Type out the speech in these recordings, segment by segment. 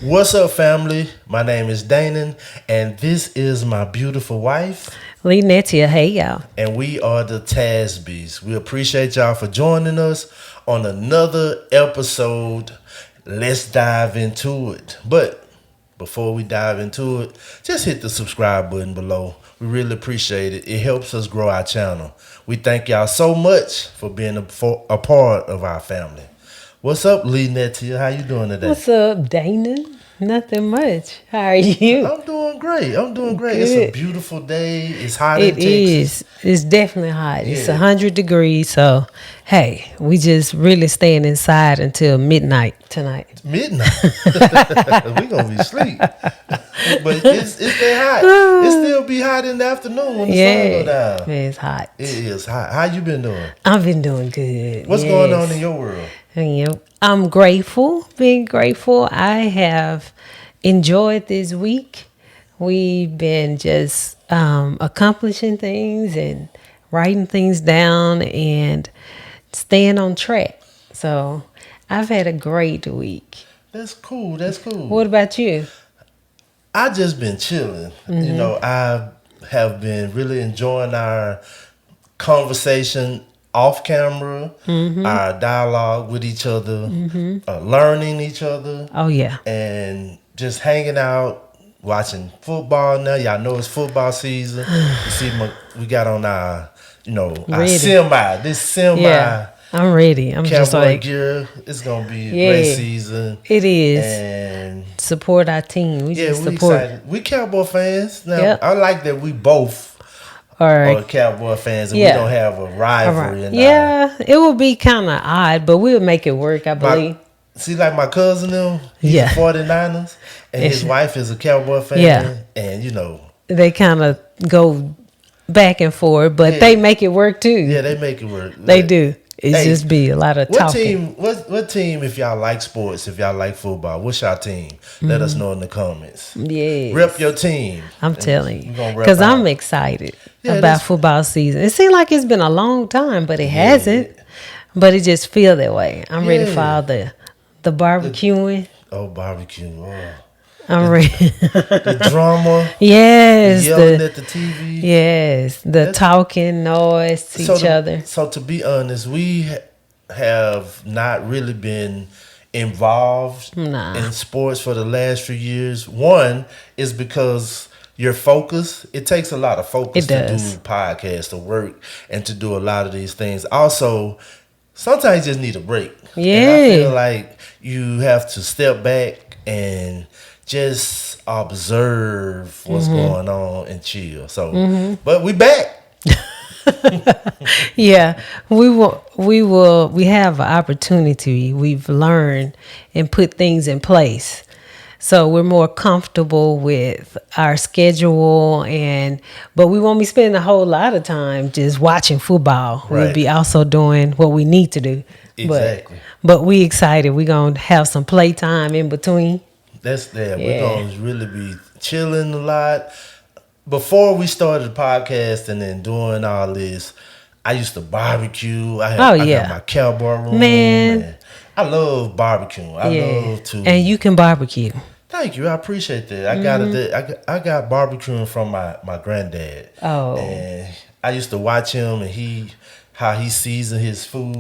What's up, family? My name is Danon, and this is my beautiful wife, Lee Netia, hey y'all. and we are the Tasbys. We appreciate y'all for joining us on another episode. Let's dive into it. But before we dive into it, just hit the subscribe button below. We really appreciate it. It helps us grow our channel. We thank y'all so much for being a part of our family. What's up, Lee Netia? How you doing today? What's up, Dana? Nothing much. How are you? I'm doing great. I'm doing great. It's a Good. beautiful day. It's hot in It Texas. is. It's definitely hot. It's Yeah. 100 degrees. So, hey, we just really staying inside until midnight tonight. Midnight. We gonna be asleep. But it's that hot. It still be hot in the afternoon when the sun go down. It's hot. It is hot. How you been doing? I've been doing good. What's going on in your world? I'm grateful, being grateful. I have enjoyed this week. We've been just accomplishing things and writing things down and staying on track. So I've had a great week. That's cool. That's cool. What about you? I just been chilling. You know, I have been really enjoying our conversation off camera, our dialogue with each other, learning each other, Oh, yeah. and just hanging out, watching football. Now y'all know it's football season. You see, we got on our, our Ready. semi Yeah. I'm ready. I'm just cowboy like, gear. It's gonna be a Yeah. great season. it is. And Support our team. We yeah, just we support. excited. We Cowboy fans. Now Yep. I like that we both All right. are Cowboy fans, and Yeah. we don't have a All rivalry. right. Yeah, it would be kind of odd, but we'll make it work, I believe. See, like my cousin, them, he's Yeah. a 49ers, and his It's- wife is a Cowboy fan. Yeah. And, They kind of go back and forth, but Yeah. they make it work too. yeah, they make it work. They do. It's Hey, just be a lot of What talking. team, what team, if y'all like sports, if y'all like football, what's your team? Let us know in the comments. Yeah, Rep your team. I'm telling you, We gonna rep because I'm ours. excited Yeah, about that's- football season. It seems like it's been a long time, but it hasn't. But it just feel that way. I'm ready for Yeah. all the barbecuing. Oh, barbecue. Oh. I'm ready. The drama, yes, yelling the at the TV. yes, the talking noise to each other. So to be honest, we have not really been involved Nah. in sports for the last few years. One is because your focus, it takes a lot of focus It to does. do podcasts, to work, and to do a lot of these things. Also, sometimes you just need a break. And I Yeah. feel like you have to step back and just observe what's Mm-hmm. going on and chill. So, but we back. Yeah, we have an opportunity. We've learned and put things in place. So we're more comfortable with our schedule but we won't be spending a whole lot of time just watching football. We'll Right. be also doing what we need to do. Exactly. But we excited. We're gonna have some playtime in between. That's that. Yeah. We're gonna really be chilling a lot. Before we started podcasting and doing all this, I used to barbecue. I Oh, got yeah. my cowboy room. Man. And I love barbecuing. I love to. And you can barbecue. Thank you. I appreciate that. I got it. I got barbecuing from my granddad. Oh. And I used to watch him and how he seasoned his food,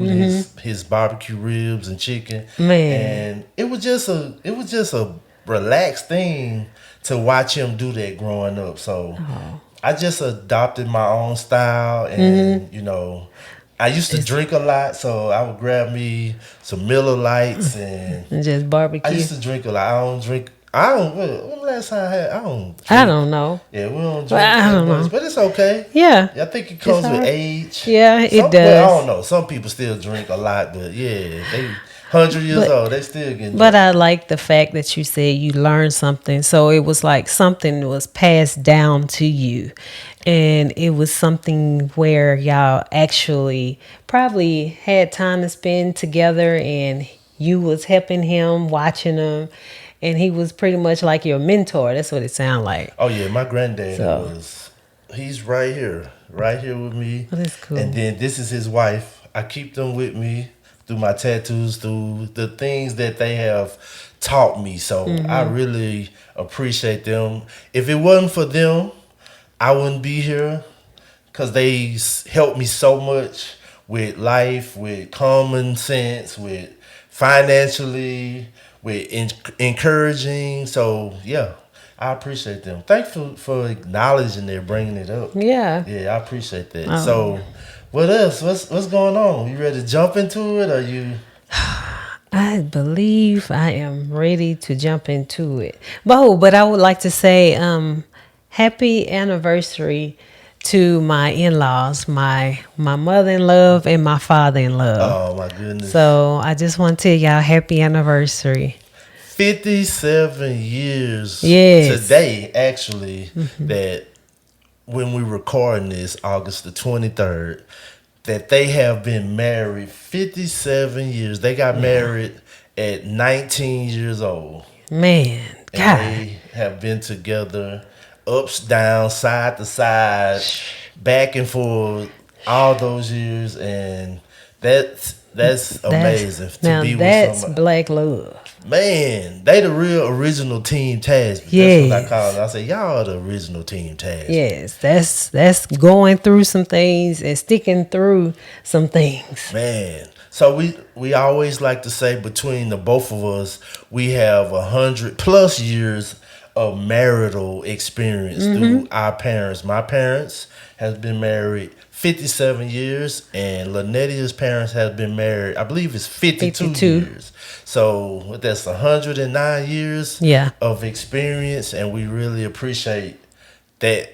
his barbecue ribs and chicken. Man. And it was just a relaxed thing to watch him do that growing up. So I just adopted my own style, and I used to drink a lot, so I would grab me some Miller Lights, and And just I barbecue. used to drink a lot. I don't drink. When the last time I had? I don't. Drink. I don't know. Yeah, we don't drink Well, I that don't much, know. but it's okay. Yeah. I think it comes It's with all right. age. Yeah, it Well, I does. don't know. Some people still drink a lot, but yeah, they 100 years old, they still getting But drunk. I like the fact that you said you learned something. So it was like something was passed down to you. And it was something where y'all actually probably had time to spend together and you was helping him, watching him. And he was pretty much like your mentor. That's what it sounded like. Oh yeah, my granddad So- he's right here with me. Oh, that's cool. And then this is his wife. I keep them with me through my tattoos, through the things that they have taught me. So I really appreciate them. If it wasn't for them, I wouldn't be here because they helped me so much with life, with common sense, with financially, with encouraging. So yeah, I appreciate them. Thanks for acknowledging it, bringing it up. Yeah. Yeah, I appreciate that. Oh. So, what else? What's going on? You ready to jump into it, or you? I believe I am ready to jump into it. But I would like to say happy anniversary to my in-laws, my mother-in-law and my father-in-law. Oh my goodness, So I just want to tell y'all happy anniversary. 57 years Yes. today. Actually, that when we recording this, August the 23rd, that they have been married 57 years. They got married at 19 years old. Man, And God. they have been together ups, downs, side to side, back and forth all those years. And that's amazing to be with That's somebody. black love. Man, they the real original Team Tasby. That's what I call Yes. it. I say, y'all are the original Team Tasby. Yes, that's going through some things and sticking through some things. Man. So we always like to say between the both of us, we have 100+ years of marital experience through our parents. My parents has been married 57 years, and Lynettia's parents has been married, I believe it's 52 52. years. So that's 109 years Yeah. of experience, and we really appreciate that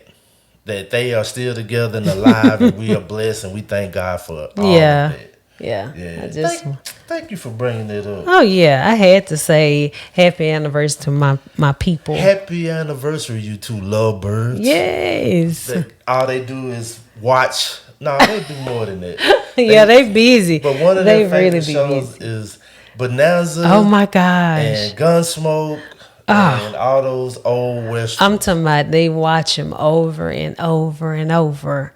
they are still together and alive, and we are blessed, and we thank God for all of Yeah. that. Yeah. Yeah, I just thank you for bringing it up. Oh yeah, I had to say happy anniversary to my people. Happy anniversary, you two lovebirds. Yes. All they do is watch. No, they do more than that. Yeah, they busy. But one of They their really favorite be shows busy. is Bonanza Oh my gosh. and Gunsmoke and all those old westerns. I'm talking about they watch them over and over and over.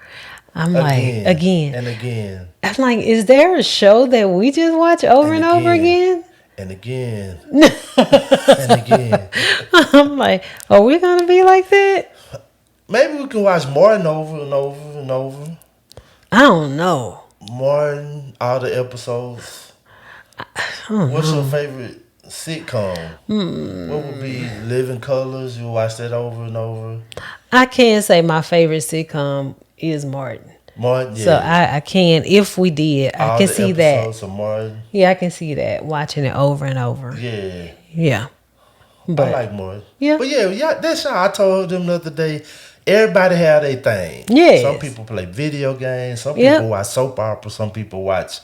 I'm like, again. and again I'm like, is there a show that we just watch over and over again? and again and again. I'm like, are we gonna be like that? Maybe we can watch Martin over and over and over. I don't know. Martin, all the episodes. What's your favorite sitcom? What would be Living Colors? You watch that over and over. I can say my favorite sitcom is Martin. Martin, yeah. So I can, if we did, I all can the see that. episodes of Martin. Yeah, I can see that watching it over and over. Yeah. Yeah. But I like Martin. Yeah. But yeah, that's how I told them the other day. Everybody have their thing. Yes. Some people play video games. Some people watch soap opera. Some people watch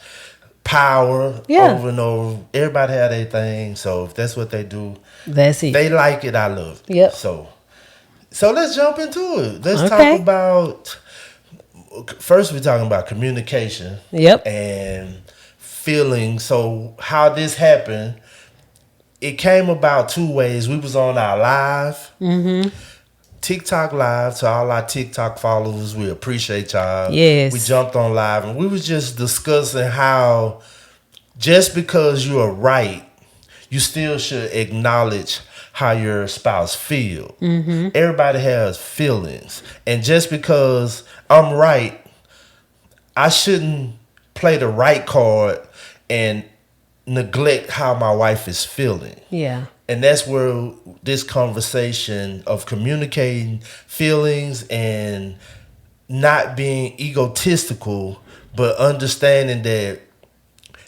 Power over and over. Everybody have their thing. So if that's what they do, that's it. they like it. I love it. Yep. So let's jump into it. Let's Okay. talk about. First, we're talking about communication. Yep. And feeling. So how this happened, it came about two ways. We was on our live. TikTok live. To all our TikTok followers, we appreciate y'all. Yes. We jumped on live and we was just discussing how just because you are right, you still should acknowledge how your spouse feel. Everybody has feelings. And just because I'm right, I shouldn't play the right card and neglect how my wife is feeling. Yeah. And that's where this conversation of communicating feelings and not being egotistical, but understanding that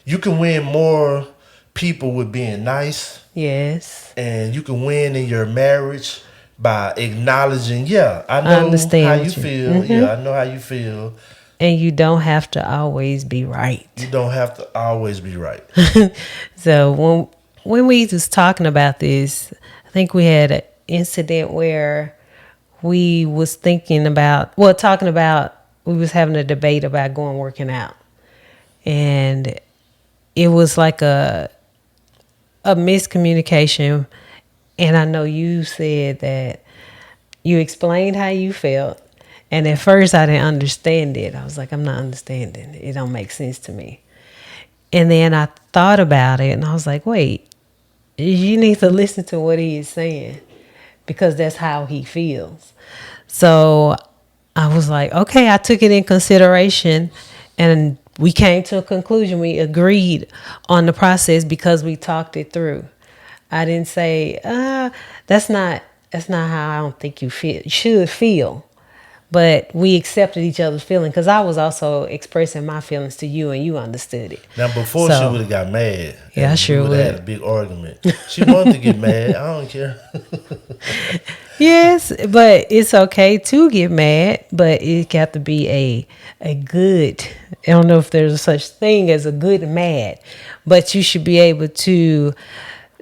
you can win more people with being nice. Yes. And you can win in your marriage by acknowledging, I know understand how what you feel. Yeah, I know how you feel. And you don't have to always be right. You don't have to always be right. So when we was talking about this, I think we had an incident where we was talking about, we was having a debate about going working out. And it was like a miscommunication. And I know you said that you explained how you felt. And at first I didn't understand it. I was like, I'm not understanding. It don't make sense to me. And then I thought about it and I was like, wait, You need to listen to what he is saying because that's how he feels. So I was like, okay, I took it in consideration and we came to a conclusion. We agreed on the process because we talked it through. I didn't say, that's not how I don't think you should feel. But we accepted each other's feeling because I was also expressing my feelings to you and you understood it. Now, before she would So have got mad, yeah, I and we sure would have had a would. big argument. She wanted to get mad. I don't care. Yes, but it's okay to get mad, but it got to be a good. I don't know if there's a such thing as a good mad, but you should be able to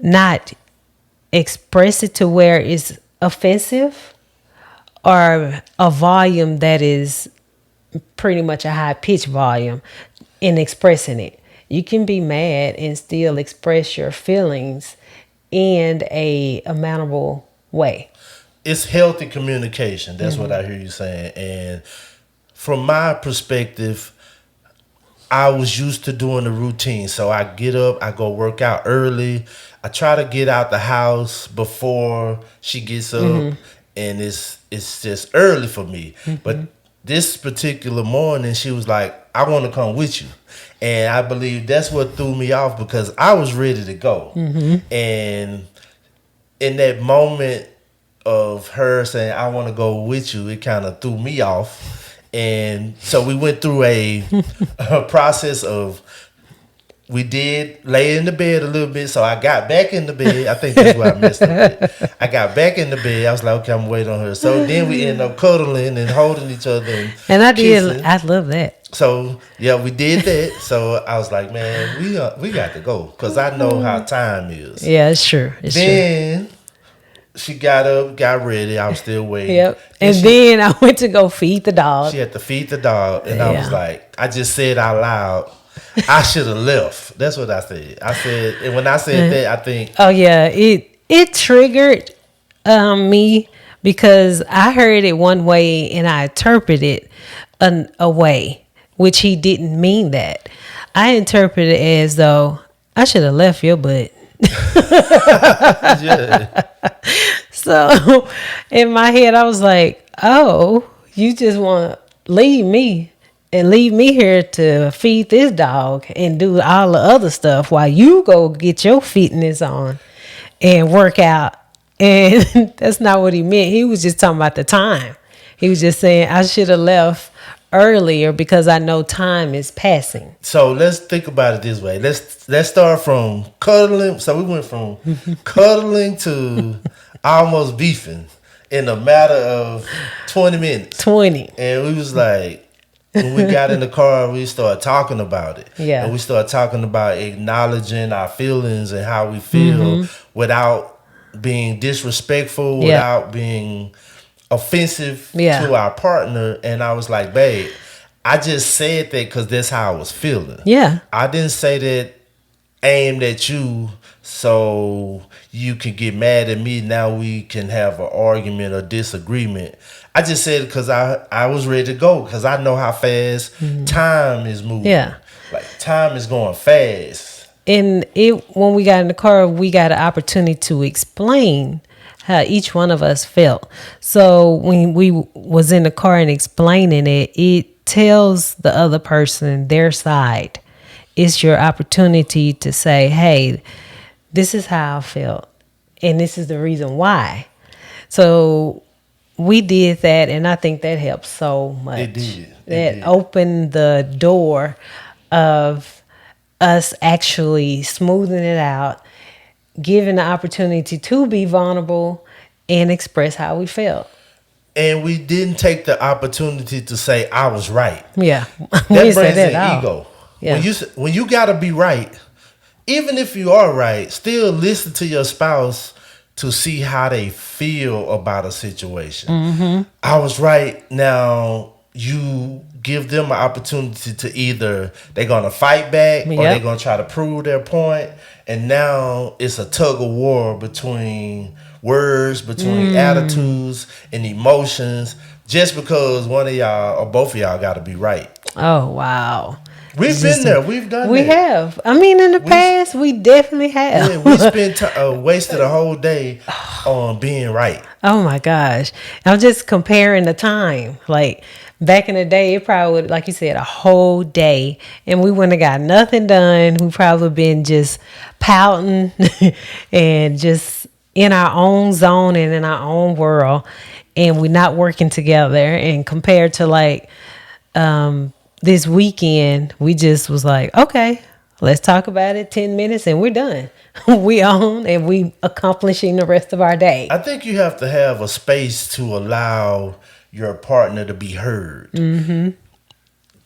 not express it to where it's offensive or a volume that is pretty much a high pitch volume in expressing it. You can be mad and still express your feelings in a manageable way. It's healthy communication. That's what I hear you saying. And from my perspective, I was used to doing the routine. So I get up, I go work out early. I try to get out the house before she gets up, and it's just early for me. But this particular morning, she was like, "I want to come with you," and I believe that's what threw me off because I was ready to go, and in that moment of her saying, "I want to go with you," it kind of threw me off. And so we went through a process of, we did lay in the bed a little bit. So I got back in the bed. I think that's where I messed up at. I got back in the bed. I was like, okay, I'm waiting on her. So then we ended up cuddling and holding each other and And I did. kissing. I love that. So yeah, we did that. So I was like, man, we got to go because I know how time is. Yeah, it's true. It's true. Then she got up, got ready. I was still waiting. Yep. And And then I went to go feed the dog. she had to feed the dog, and I was Yeah. like, I just said out loud, I should have left. That's what I said. I said, and when I said that, I think, Oh yeah, it triggered me because I heard it one way and I interpreted it a way, which he didn't mean that. I interpreted it as though I should have left your butt. yeah, So in my head, I was like, "Oh, you just want to leave me and leave me here to feed this dog and do all the other stuff while you go get your fitness on and work out." And that's not what he meant. He was just talking about the time. He was just saying I should have left earlier because I know time is passing. So let's think about it this way. Let's start from cuddling. So we went from cuddling to almost beefing in a matter of 20 minutes. 20. And we was like, when we got in the car, we started talking about it. Yeah. And we started talking about acknowledging our feelings and how we feel without being disrespectful, Yeah. without being offensive Yeah. to our partner. And I was like, babe, I just said that because that's how I was feeling. Yeah. I didn't say that aimed at you so you can get mad at me. Now we can have an argument or disagreement. I just said it because I was ready to go because I know how fast time is moving. Yeah. Like time is going fast. And when we got in the car, we got an opportunity to explain how each one of us felt. So when we was in the car and explaining it, it tells the other person their side. It's your opportunity to say, hey, this is how I felt, and this is the reason why. So we did that, and I think that helped so much. It did. That opened the door of us actually smoothing it out, giving the opportunity to be vulnerable and express how we felt. And we didn't take the opportunity to say I was right. Yeah. That We brings said that in out. ego. Yeah. When you gotta be right, even if you are right, still listen to your spouse to see how they feel about a situation. I was right. Now you give them an opportunity to either they're gonna fight back or Yep. they're gonna try to prove their point. And now it's a tug of war between words, between attitudes and emotions, just because one of y'all or both of y'all gotta be right. Oh, wow. We've been there. We've done We that. have. I mean, in the We past, we definitely have. Yeah, we spent wasted a whole day on being right. Oh my gosh. I'm just comparing the time. Like back in the day, it probably would, like you said, a whole day. And we wouldn't have got nothing done. We probably been just pouting and just in our own zone and in our own world. And we're not working together. And compared to like this weekend, we just was like, okay, let's talk about it 10 minutes and we're done. We on and we accomplishing the rest of our day. I think you have to have a space to allow your partner to be heard.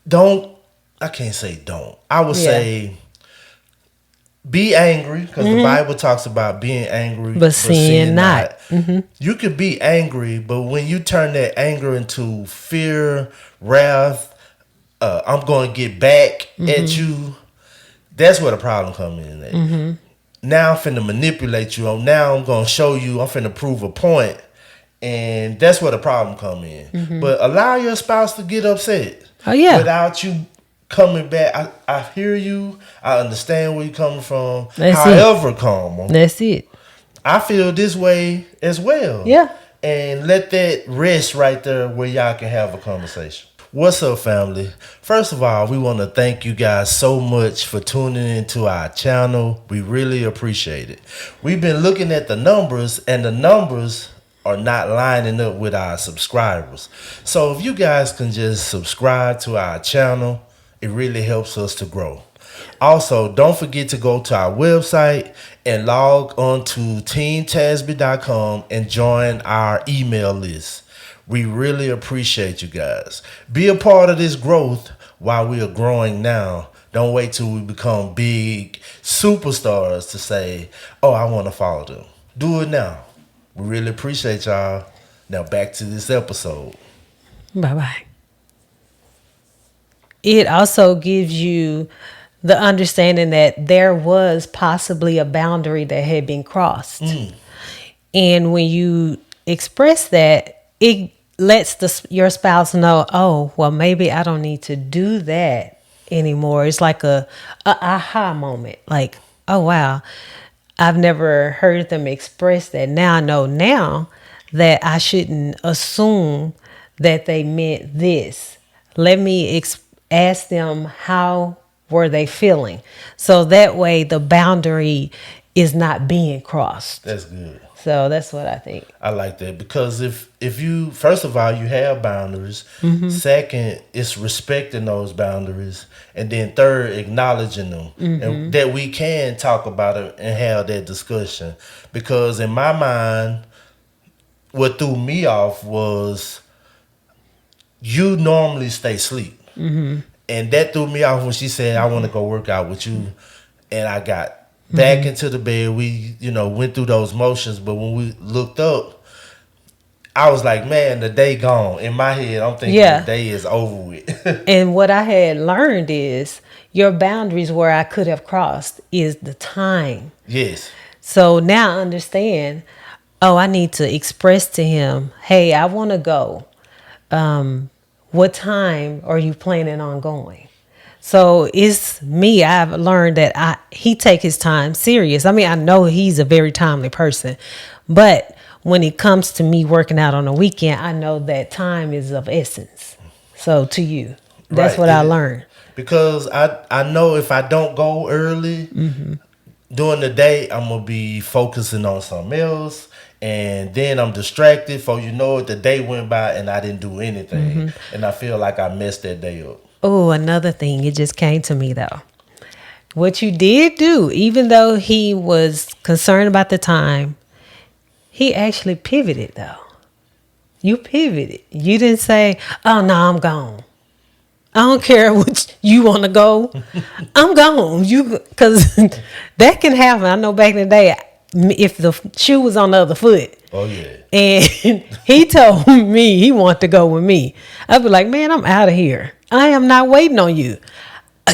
Don't, I can't say don't. I would Yeah. say be angry because the Bible talks about being angry But sin not. You could be angry, but when you turn that anger into fear, wrath, I'm going to get back at you, that's where the problem comes in at. Now I'm finna manipulate you. Now I'm gonna show you. I'm finna prove a point, and that's where the problem come in. But allow your spouse to get upset. Oh, yeah. Without you coming back. I hear you. I understand where you're coming from. That's However, come, That's it. I feel this way as well. Yeah. And let that rest right there where y'all can have a conversation. What's up, family? First of all, we want to thank you guys so much for tuning into our channel. We really appreciate it. We've been looking at the numbers, and the numbers are not lining up with our subscribers. So if you guys can just subscribe to our channel, it really helps us to grow. Also, don't forget to go to our website and log on to teamtasby.com and join our email list. We really appreciate you guys. Be a part of this growth while we are growing now. Don't wait till we become big superstars to say, oh, I want to follow them. Do it now. We really appreciate y'all. Now back to this episode. Bye-bye. It also gives you the understanding that there was possibly a boundary that had been crossed. And when you express that, it lets your spouse know, oh, well, maybe I don't need to do that anymore. It's like a aha moment. Like, oh, wow, I've never heard them express that. Now I know now that I shouldn't assume that they meant this. Let me ask them how were they feeling. So that way the boundary is not being crossed. That's good. So that's what I think. I like that because if you, first of all, you have boundaries. Second, it's respecting those boundaries, and then third, acknowledging them, and that we can talk about it and have that discussion. Because in my mind, what threw me off was you normally stay asleep, and that threw me off when she said, "I want to go work out with you," and I got back into the bed. We, went through those motions, but when we looked up, I was like, man, the day gone. In my head, I'm thinking the day is over with. And what I had learned is your boundaries where I could have crossed is the time. Yes. So now I understand, I need to express to him, hey, I want to go. What time are you planning on going? So it's me. I've learned that he take his time serious. I mean, I know he's a very timely person, but when it comes to me working out on a weekend, I know that time is of essence. So to you, that's what I learned. Because I know if I don't go early during the day, I'm going to be focusing on something else. And then I'm distracted. For you know it, the day went by and I didn't do anything. And I feel like I messed that day up. Oh, another thing, it just came to me though. What you did do, even though he was concerned about the time, he actually pivoted though. You pivoted. You didn't say, oh no, I'm gone. I don't care what you want to go. I'm gone. Because that can happen. I know back in the day, if the shoe was on the other foot. Oh, yeah. And he told me he wanted to go with me. I'd be like, man, I'm out of here. I am not waiting on you.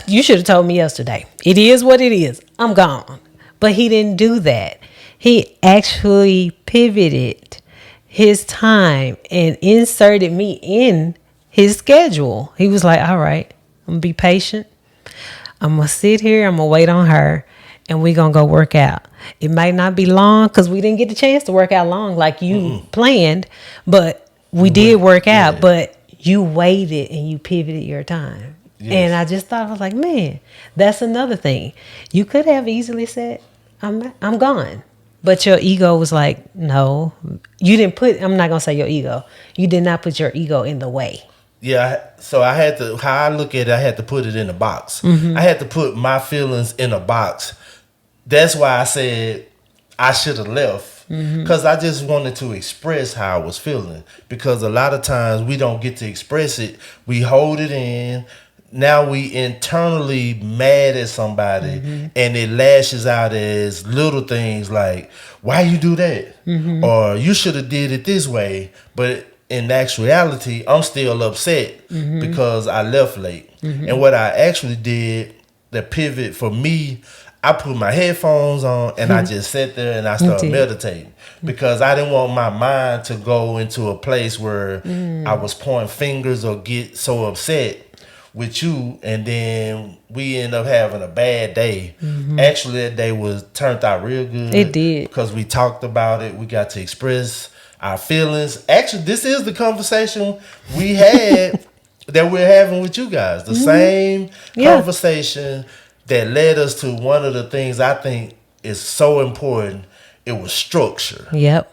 You should have told me yesterday. It is what it is. I'm gone. But he didn't do that. He actually pivoted his time and inserted me in his schedule. He was like, all right, I'm going to be patient. I'm going to sit here, I'm going to wait on her, and we're going to go work out. It might not be long because we didn't get the chance to work out long like you planned, but we We did went, work out, yeah, but you waited and you pivoted your time. And yes. I just thought, I was like, man, that's another thing. You could have easily said, I'm gone. But your ego was like, no, you didn't put, I'm not going to say your ego. You did not put your ego in the way. Yeah, so I had to, how I look at it, I had to put it in a box. I had to put my feelings in a box. That's why I said I should have left. Because I just wanted to express how I was feeling. Because a lot of times we don't get to express it. We hold it in. Now we internally mad at somebody and it lashes out as little things like, why you do that? Or you should have did it this way. But in actuality, I'm still upset because I left late. And what I actually did, the pivot for me, I put my headphones on and I just sat there and I started Indeed. meditating because I didn't want my mind to go into a place where I was pointing fingers or get so upset with you, and then we end up having a bad day. Actually, that day was turned out real good. It did. Because we talked about it. We got to express our feelings. Actually, this is the conversation we had that we're having with you guys. The same Yeah. conversation that led us to one of the things I think is so important. It was structure. Yep.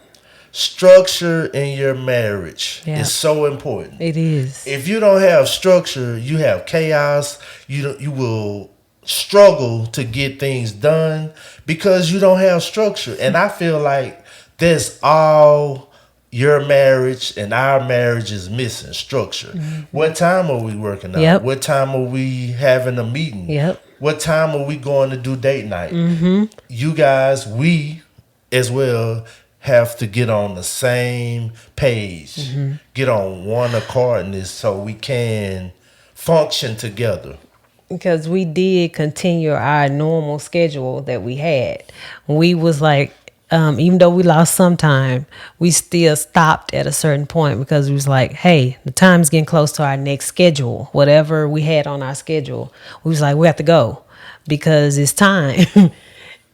Structure in your marriage Yeah. is so important. It is. If you don't have structure, you have chaos. You will struggle to get things done because you don't have structure. And I feel like that's all your marriage and our marriage is missing: structure. What time are we working out? Yep. What time are we having a meeting? Yep. What time are we going to do date night? You guys, we as well have to get on the same page, get on one accord in this so we can function together. Because we did continue our normal schedule that we had. We was like, even though we lost some time, we still stopped at a certain point because we was like, hey, the time's getting close to our next schedule. Whatever we had on our schedule, we was like, we have to go because it's time.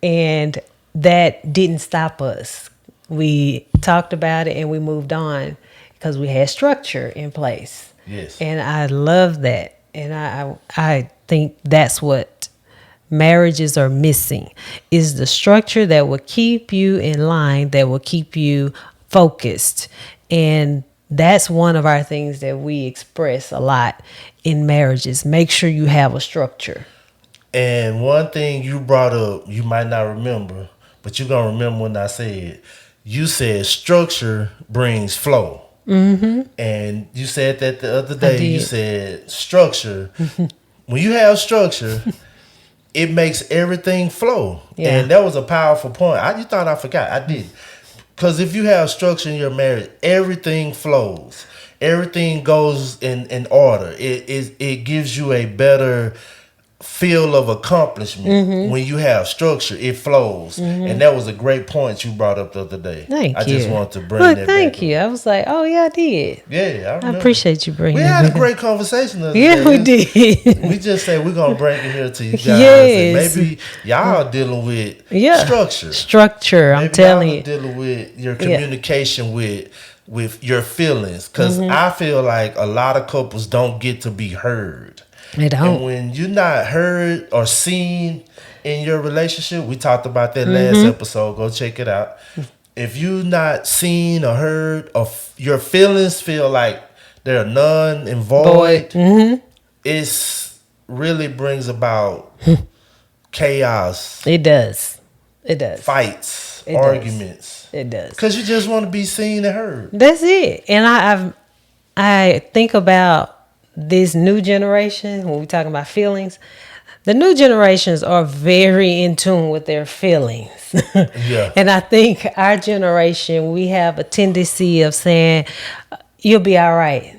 And that didn't stop us. We talked about it and we moved on because we had structure in place. Yes. And I love that. And I think that's what marriages are missing is the structure that will keep you in line, that will keep you focused. And that's one of our things that we express a lot in marriages. Make sure you have a structure. And one thing you brought up, you might not remember, but you're going to remember when I said, you said structure brings flow. And you said that the other day, you did. said structure. When you have structure, it makes everything flow. Yeah. And that was a powerful point. You thought I forgot. I did. Because if you have structure in your marriage, everything flows. Everything goes in order. It gives you a better feel of accomplishment when you have structure. It flows. And that was a great point you brought up the other day. Thank I you. just wanted to bring Well, that thank back you. up. I was like, oh, yeah, I did. Yeah, I I remember. appreciate you bringing We it had a back. great conversation the other Yeah, day. we did. We just said we're gonna bring it here to you guys. Yes. And maybe y'all dealing with Yeah. structure. Structure, I'm Maybe telling y'all you. dealing with your communication with your feelings. Because I feel like a lot of couples don't get to be heard. They And don't. when you're not heard or seen in your relationship, we talked about that last episode. Go check it out. If you're not seen or heard, or your feelings feel like they're none and void, it's really brings about chaos, It does. It does. fights, It does. arguments. It does. Because you just want to be seen and heard. That's it. And I think about this new generation when we're talking about feelings. The new generations are very in tune with their feelings. Yeah. And I think our generation, we have a tendency of saying, you'll be all right.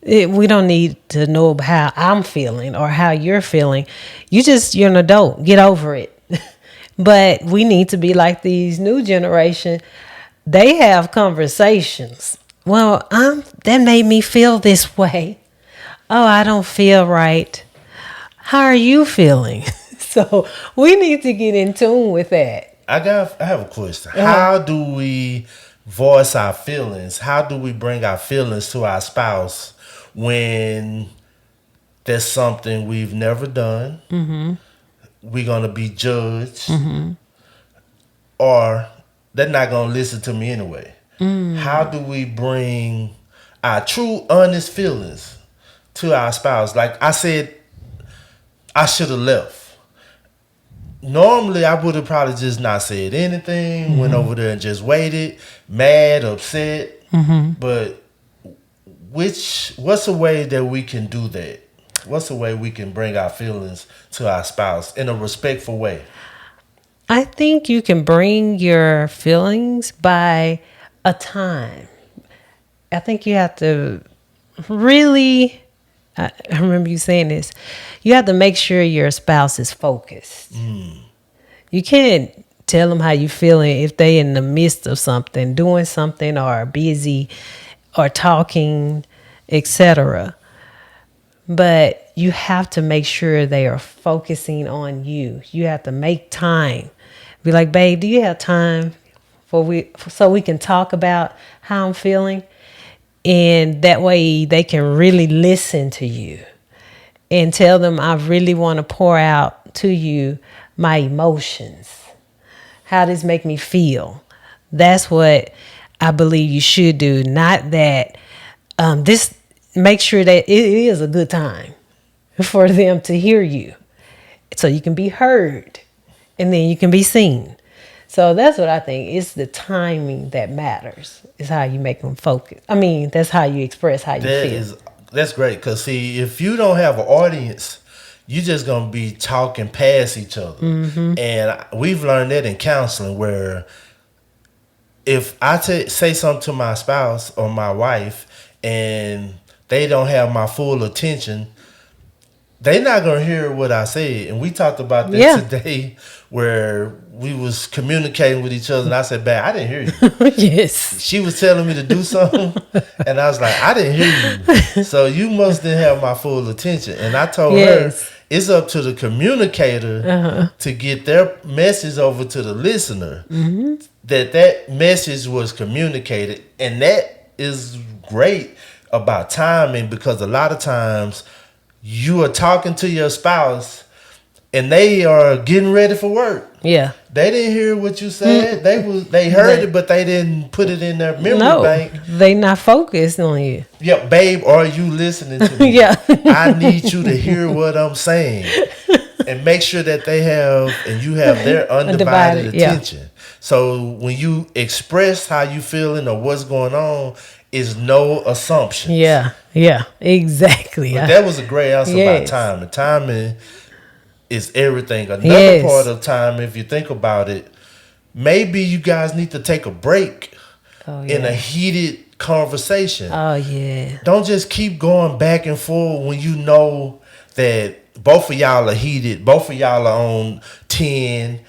We don't need to know how I'm feeling or how you're feeling. You're an adult. Get over it. But we need to be like these new generation. They have conversations. Well, that made me feel this way. Oh, I don't feel right. How are you feeling? So we need to get in tune with that. I have a question. Uh-huh. How do we voice our feelings? How do we bring our feelings to our spouse when there's something we've never done? We're gonna be judged, or they're not gonna listen to me anyway. How do we bring our true, honest feelings to our spouse? Like I said, I should have left. Normally, I would have probably just not said anything, went over there and just waited, mad, upset. But what's a way that we can do that? What's a way we can bring our feelings to our spouse in a respectful way? I think you can bring your feelings by a time. I think you have to really, I remember you saying this, you have to make sure your spouse is focused. You can't tell them how you feeling if they in the midst of something, doing something or busy or talking, etc. But you have to make sure they are focusing on you. You have to make time. Be like, babe, do you have time so we can talk about how I'm feeling? And that way they can really listen to you and tell them I really want to pour out to you my emotions. How does this make me feel? That's what I believe you should do. Not that this. Make sure that it is a good time for them to hear you, so you can be heard, and then you can be seen. So that's what I think. It's the timing that matters. Is how you make them focus. I mean, that's how you express how you feel. That's great. Because see, if you don't have an audience, you just gonna be talking past each other. And we've learned that in counseling, where if I say something to my spouse or my wife, and they don't have my full attention, they not gonna hear what I said. And we talked about this today, where we was communicating with each other, and I said, "Babe, I didn't hear you." Yes. She was telling me to do something, and I was like, "I didn't hear you." So you must didn't have my full attention. And I told her it's up to the communicator to get their message over to the listener. That message was communicated, and that is great about timing, because a lot of times you are talking to your spouse and they are getting ready for work. Yeah. They didn't hear what you said. They heard it, but they didn't put it in their memory bank. They not focused on you. Yeah, babe, are you listening to me? Yeah. I need you to hear what I'm saying. And make sure that they have, and you have their undivided attention. So when you express how you feeling or what's going on, is no assumptions. Yeah, exactly. But that was a great answer about time. And timing is everything. Another part of time, if you think about it, maybe you guys need to take a break in a heated conversation. Oh, yeah. Don't just keep going back and forth when you know that both of y'all are heated, both of y'all are on 10.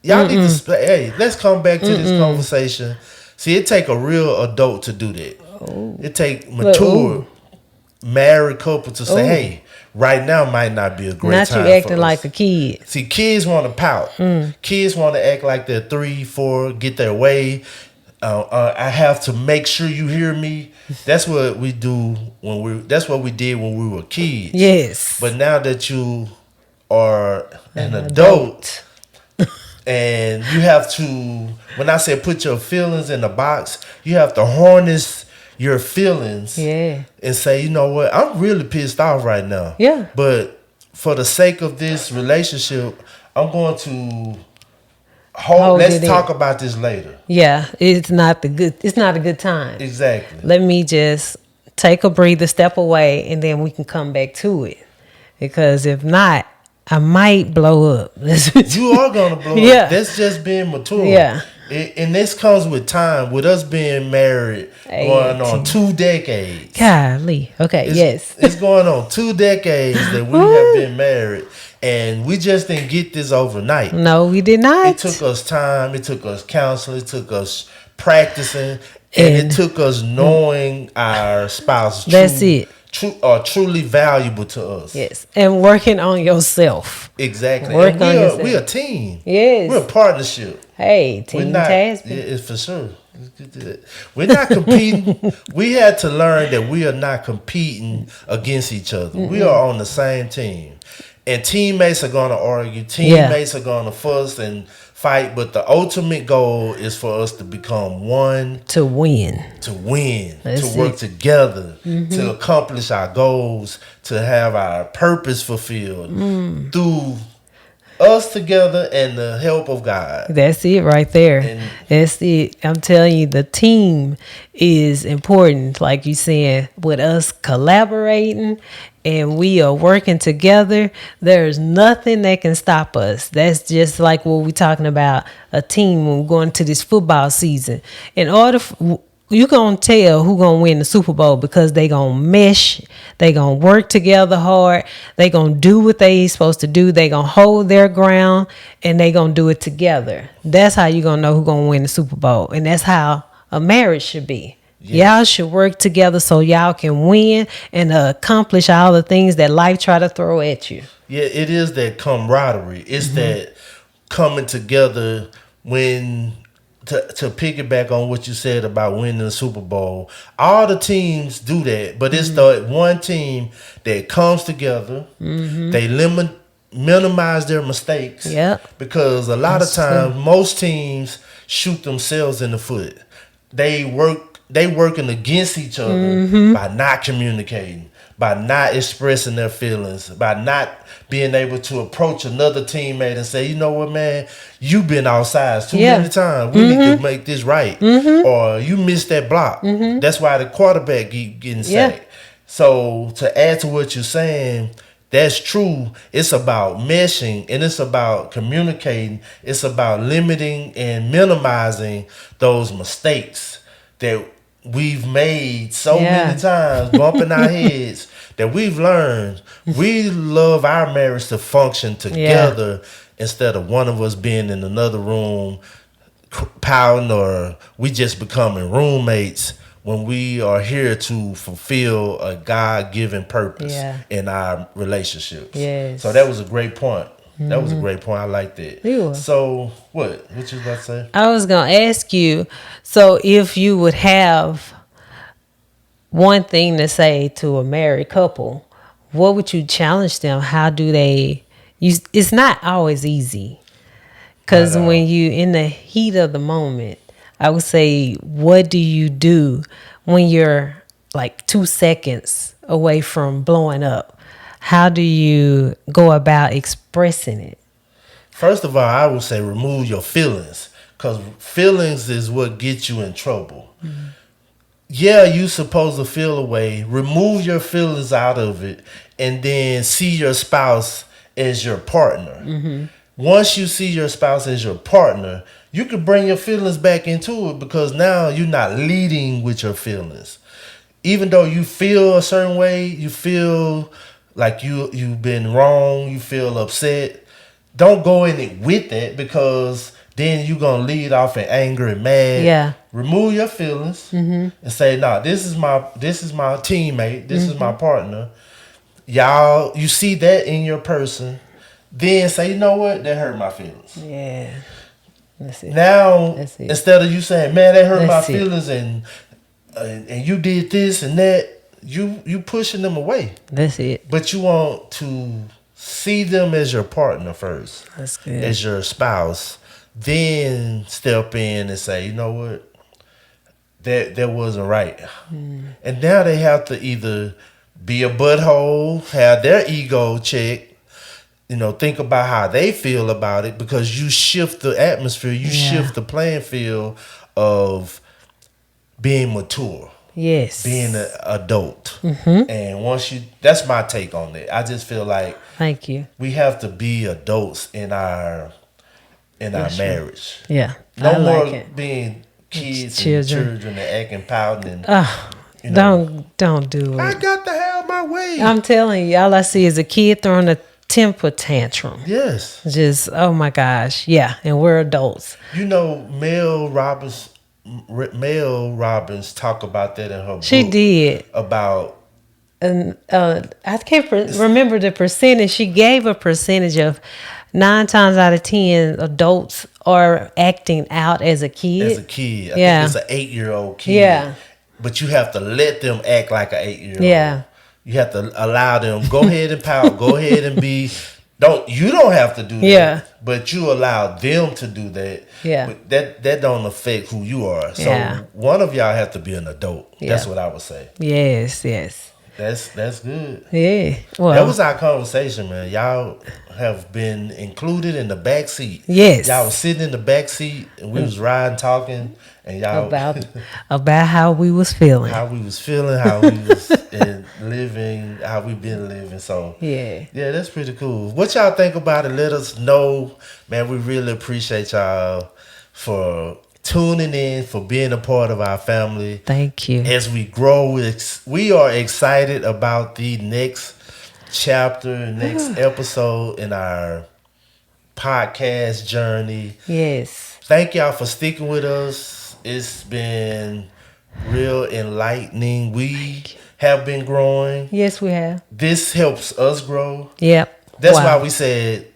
Y'all need to, hey, let's come back to this conversation. See, it take a real adult to do that. It take mature married couple to say, hey, right now might not be a great time. Not you acting like a kid. See, kids want to pout. Kids want to act like they're 3, 4, get their way. I have to make sure you hear me. That's what we do that's what we did when we were kids. Yes. But now that you are an adult, and you have to, when I say put your feelings in the box, you have to harness your feelings and say, you know what, I'm really pissed off right now. Yeah. But for the sake of this relationship, I'm going to let's talk about this later. Yeah, it's not a good time. Exactly. Let me just take a breather, step away, and then we can come back to it. Because if not, I might blow up. You are gonna blow up. That's just being mature. Yeah. And this comes with time. With us being married, going on 2 decades. Golly. Okay. It's going on 2 decades that we have been married, and we just didn't get this overnight. No, we did not. It took us time. It took us counseling. It took us practicing, and it took us knowing our spouse's are truly valuable to us. Yes. And working on yourself. Exactly. And Work on yourself. we a team. We're a Yes. partnership. Hey, We're Team not, yeah, Tasby. it's for sure. We're not competing. We had to learn that we are not competing against each other. We are on the same team. And teammates are going to argue. Yeah. Teammates are going to fuss and fight. But the ultimate goal is for us to become one, To win. to win, to That's work it. together, to accomplish our goals, to have our purpose fulfilled through us together and the help of God. That's it right there. And That's it. I'm telling you, the team is important. Like you said, with us collaborating and we are working together, there's nothing that can stop us. That's just like what we're talking about a team when we're going to this football season. In order you gonna tell who gonna win the Super Bowl because they gonna mesh, they gonna work together hard, they gonna do what they supposed to do, they gonna hold their ground, and they gonna do it together. That's how you gonna know who gonna win the Super Bowl, and that's how a marriage should be. Y'all should work together so y'all can win and accomplish all the things that life try to throw at you. yeah, it is that camaraderie. It's that coming together when to piggyback on what you said about winning the Super Bowl. All the teams do that, but it's the one team that comes together. They minimize their mistakes. Yep. Because a lot of That's true. times most teams shoot themselves in the foot. They working against each other by not communicating, by not expressing their feelings, by not being able to approach another teammate and say, you know what, man, you've been outside too many times. We need to make this right. Or you missed that block. That's why the quarterback keep getting sacked. So to add to what you're saying, that's true. It's about meshing and it's about communicating. It's about limiting and minimizing those mistakes that we've made so many times, bumping our heads, that we've learned. We love our marriage to function together instead of one of us being in another room pouting, or we just becoming roommates when we are here to fulfill a God-given purpose in our relationships. Yes. So that was a great point. That was a great point. I like that. Yeah. So what you was about to say? I was going to ask you, so if you would have one thing to say to a married couple, what would you challenge them? How do they it's not always easy. Because when you in the heat of the moment, I would say, what do you do when you're like 2 seconds away from blowing up? How do you go about expressing it? First of all, I would say remove your feelings, because feelings is what gets you in trouble. Yeah, you supposed to feel a way. Remove your feelings out of it, and then see your spouse as your partner. Once you see your spouse as your partner, you can bring your feelings back into it, because now you're not leading with your feelings. Even though you feel a certain way, you feel like you've been wrong, you feel upset, don't go in it with it, because then you're gonna lead off in anger and mad. Yeah. Remove your feelings and say, "No, this is my teammate, this is my partner." Y'all, you see that in your person, then say, "You know what? That hurt my feelings." Yeah. That's it. Now, That's it. instead of you saying, "Man, that hurt That's my it. feelings," and you did this and that, you pushing them away. That's it. But you want to see them as your partner first, That's good. as your spouse, then step in and say, "You know what? That wasn't right." And now they have to either be a butthole, have their ego checked, think about how they feel about it, because you shift the atmosphere, you shift the playing field of being mature, Yes. being an adult. And that's my take on it. I just feel like Thank you. we have to be adults in our marriage. Yeah. No I more like it. being kids Children. and children and acting pouting. Don't do I it. got to have my way. I'm telling you, all I see is a kid throwing a temper tantrum. Yes. Just, oh my gosh. Yeah. And we're adults. Mel Robbins talk about that in her book. She did. About and I can't remember the percentage. She gave a percentage of 9 times out of 10 adults are acting out as a As a kid. kid. I think Yeah, it's an 8-year-old kid. yeah, But you have to let them act like an 8-year-old. yeah, You have to allow them, go ahead and pout, go ahead and be you don't have to do yeah, that, but you allow them to do that. yeah, But that don't affect who you are. yeah, So one of y'all have to be an adult. That's yeah. what I would say. Yes, yes, That's good. yeah. That Well, was our conversation, man. Y'all have been included in the back seat. Y'all was yes. sitting in the back seat and we was riding, talking, and y'all About how we was feeling. how we was feeling, how we was living, how we been living. So Yeah. yeah, that's pretty cool. What y'all think about it? Let us know, man. We really appreciate y'all for tuning in, for being a part of our family. Thank you. As we grow, we are excited about the next chapter, next episode in our podcast journey. Yes. Thank y'all for sticking with us. It's been real enlightening. We have been growing. Yes, we have. This helps us grow. Yep. That's why Wow. we said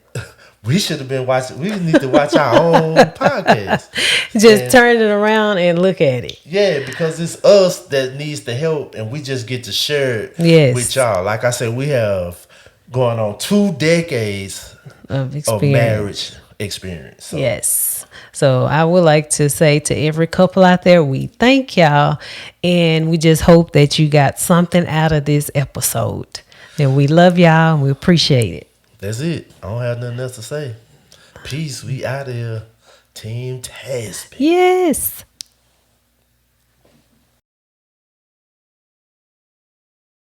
we should have been watching. We need to watch our own podcast. Just And turn it around and look at it. yeah, because it's us that needs the help, and we just get to share it with Yes. y'all. Like I said, we have going on 2 decades Of of experience. marriage experience. So Yes. So I would like to say to every couple out there, we thank y'all. And we just hope that you got something out of this episode. And we love y'all and we appreciate it. that's it. I don't have nothing else to say. Peace. We out of here. Team Tasby. Yes.